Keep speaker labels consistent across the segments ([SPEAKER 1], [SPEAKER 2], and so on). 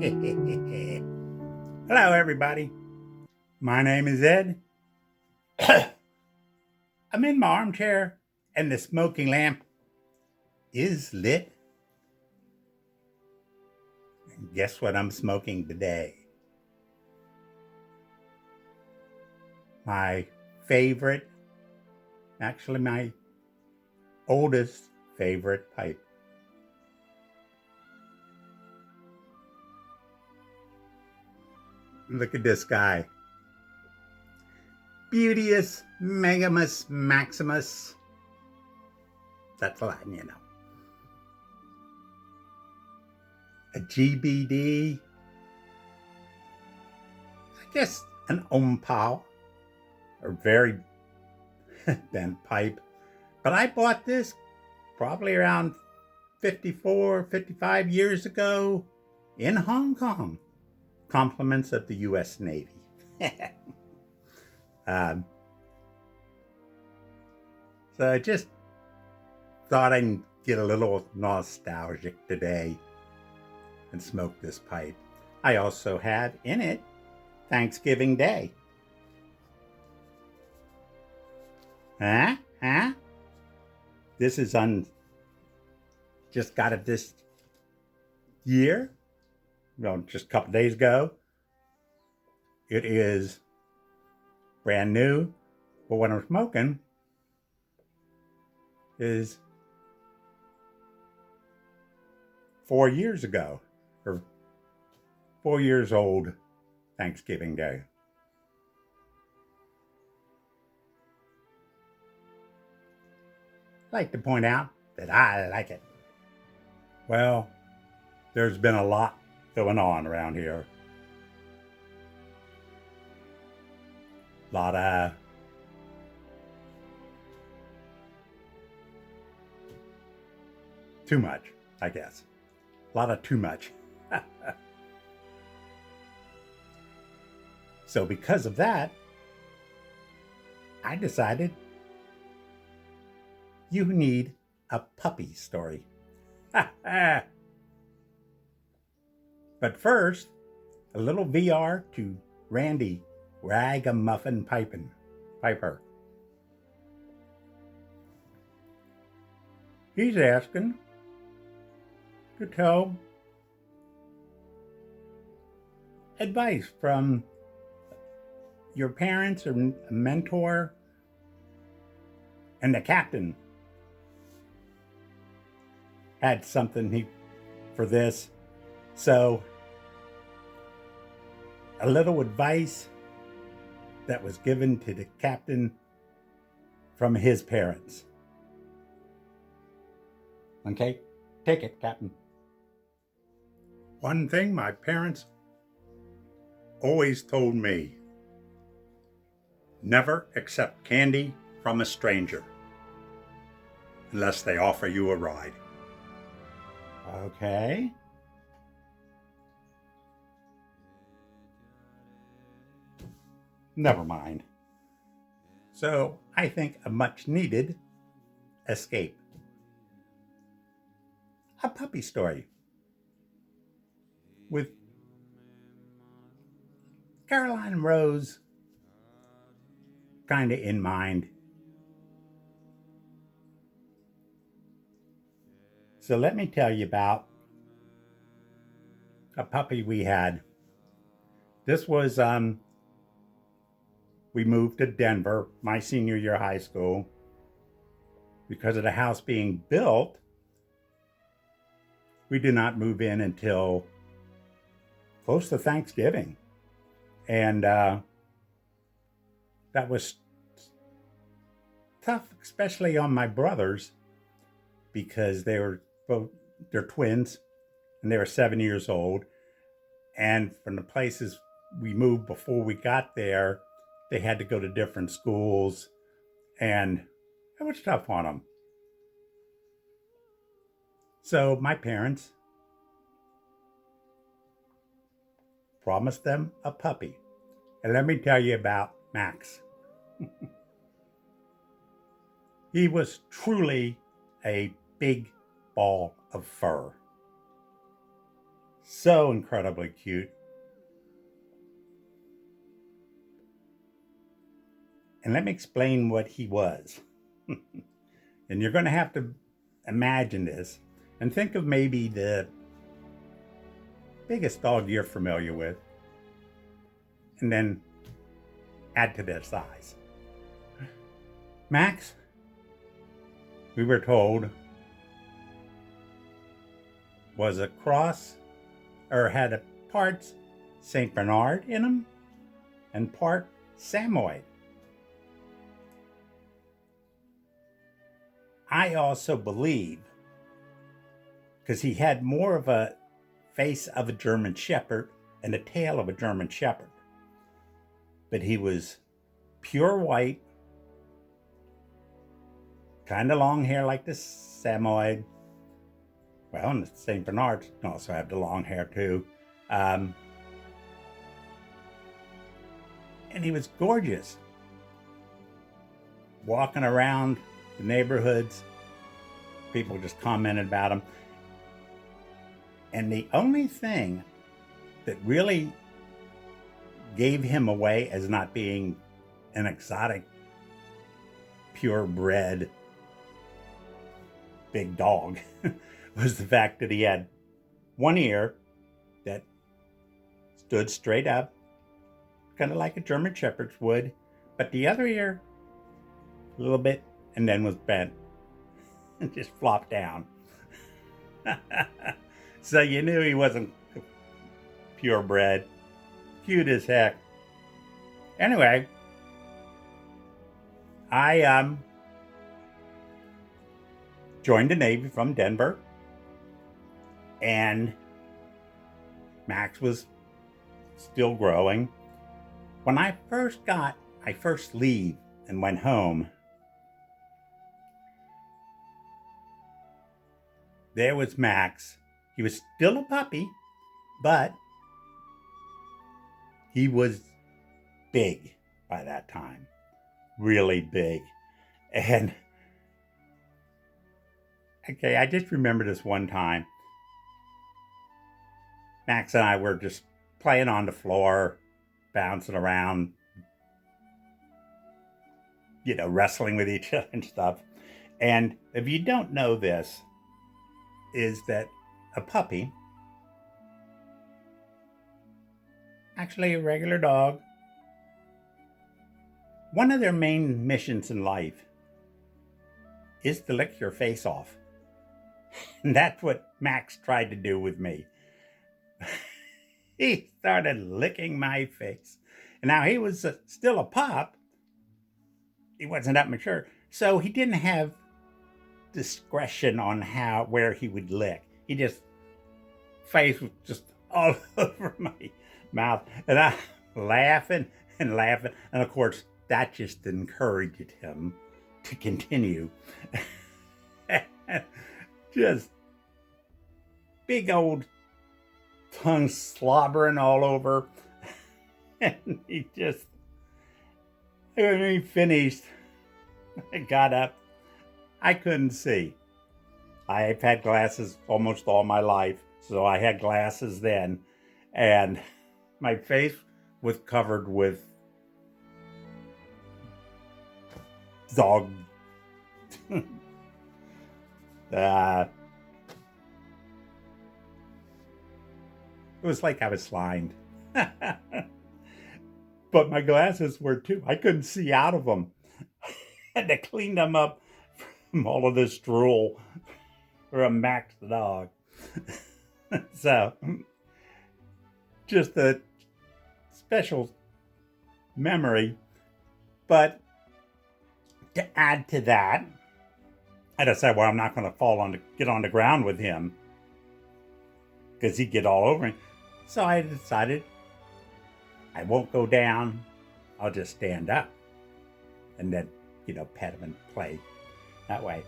[SPEAKER 1] Hello, everybody. My name is Ed. I'm in my armchair, and the smoking lamp is lit. And guess what I'm smoking today? My favorite, actually, my oldest favorite pipe. Look at this guy. Beauteous Megamus Maximus. That's Latin, you know. A GBD. I guess an Ompal. A very bent pipe. But I bought this probably around 54, 55 years ago in Hong Kong. Compliments of the U.S. Navy. So I just thought I'd get a little nostalgic today and smoke this pipe. I also had in it Thanksgiving Day. Huh? This is just got it this year. Well, just a couple days ago. It is brand new, but what I'm smoking is 4 years ago, or 4 years old Thanksgiving Day. I'd like to point out that I like it. Well, there's been a lot going on around here. A lot of too much, I guess. A lot of too much. So because of that, I decided you need a puppy story. But first, a little VR to Randy Ragamuffin Piper. He's asking to tell advice from your parents or a mentor and the captain had something for this. So a little advice that was given to the captain from his parents. Okay, take it, Captain. One thing my parents always told me: never accept candy from a stranger unless they offer you a ride. Okay. Never mind. So I think a much needed escape. A puppy story with Caroline Rose kind of in mind. So let me tell you about a puppy we had. This was, we moved to Denver my senior year of high school. Because of the house being built, we did not move in until close to Thanksgiving. And that was tough, especially on my brothers, because they're twins and they were 7 years old. And from the places we moved before we got there, they had to go to different schools, and it was tough on them. So my parents promised them a puppy. And let me tell you about Max. He was truly a big ball of fur. So incredibly cute. And let me explain what he was. And you're going to have to imagine this and think of maybe the biggest dog you're familiar with, and then add to their size. Max, we were told, was a cross, or had a parts St. Bernard in him and part Samoyed. I also believe, because he had more of a face of a German Shepherd and a tail of a German Shepherd, but he was pure white, kind of long hair like the Samoyed. Well, and the St. Bernards can also have the long hair too. And he was gorgeous. Walking around the neighborhoods, people just commented about him. And the only thing that really gave him away as not being an exotic, purebred big dog was the fact that he had one ear that stood straight up, kind of like a German Shepherd's would, but the other ear a little bit and then was bent and just flopped down. So you knew he wasn't purebred. Cute as heck. Anyway, I joined the Navy from Denver, and Max was still growing. When I first leave and went home, there was Max. He was still a puppy, but he was big by that time, really big. And okay, I just remember this one time. Max and I were just playing on the floor, bouncing around, wrestling with each other and stuff. And if you don't know this, is that a puppy, actually a regular dog, one of their main missions in life is to lick your face off. And that's what Max tried to do with me. He started licking my face. And now he was still a pup. He wasn't that mature. So he didn't have discretion on where he would lick. He just, face was just all over my mouth. And I laughing and laughing. And of course, that just encouraged him to continue. Just big old tongue slobbering all over. And he just, when he finished, I got up. I couldn't see. I've had glasses almost all my life, so I had glasses then. And my face was covered with dog. It was like I was slimed. But my glasses were too. I couldn't see out of them. I had to clean them up from all of this drool for a Max dog. So, just a special memory. But to add to that, I decided, well, I'm not going to get on the ground with him because he'd get all over me. So I decided I won't go down. I'll just stand up and then, pet him and play that way.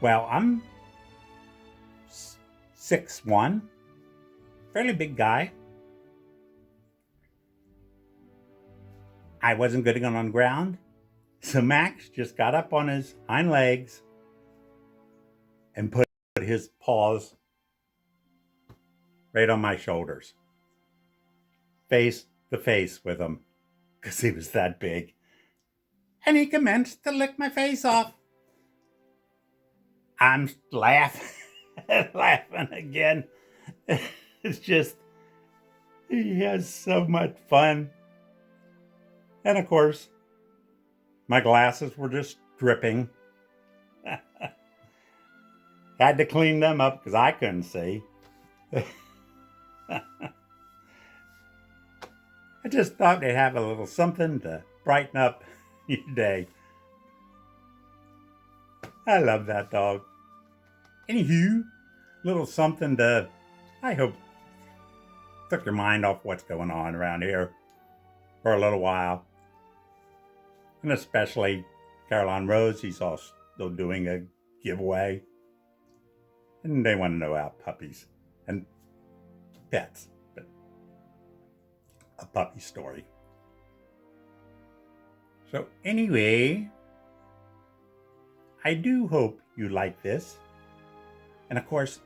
[SPEAKER 1] Well, I'm 6'1", fairly big guy. I wasn't getting on the ground. So Max just got up on his hind legs and put his paws right on my shoulders, face to face with him, because he was that big. And he commenced to lick my face off. I'm laughing, laughing again. It's just, he has so much fun. And of course, my glasses were just dripping. Had to clean them up because I couldn't see. I just thought they'd have a little something to brighten up your day. I love that dog. Anywho, little something to, I hope, took your mind off what's going on around here for a little while. And especially Caroline Rose, he's also still doing a giveaway. And they want to know about puppies and pets, but a puppy story. So anyway, I do hope you like this. And of course,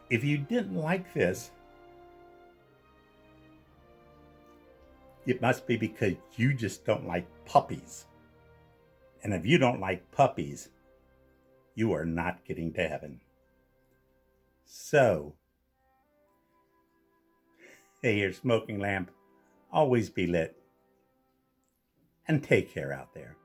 [SPEAKER 1] if you didn't like this, it must be because you just don't like puppies. And if you don't like puppies, you are not getting to heaven. So, hey, your smoking lamp, always be lit. And take care out there.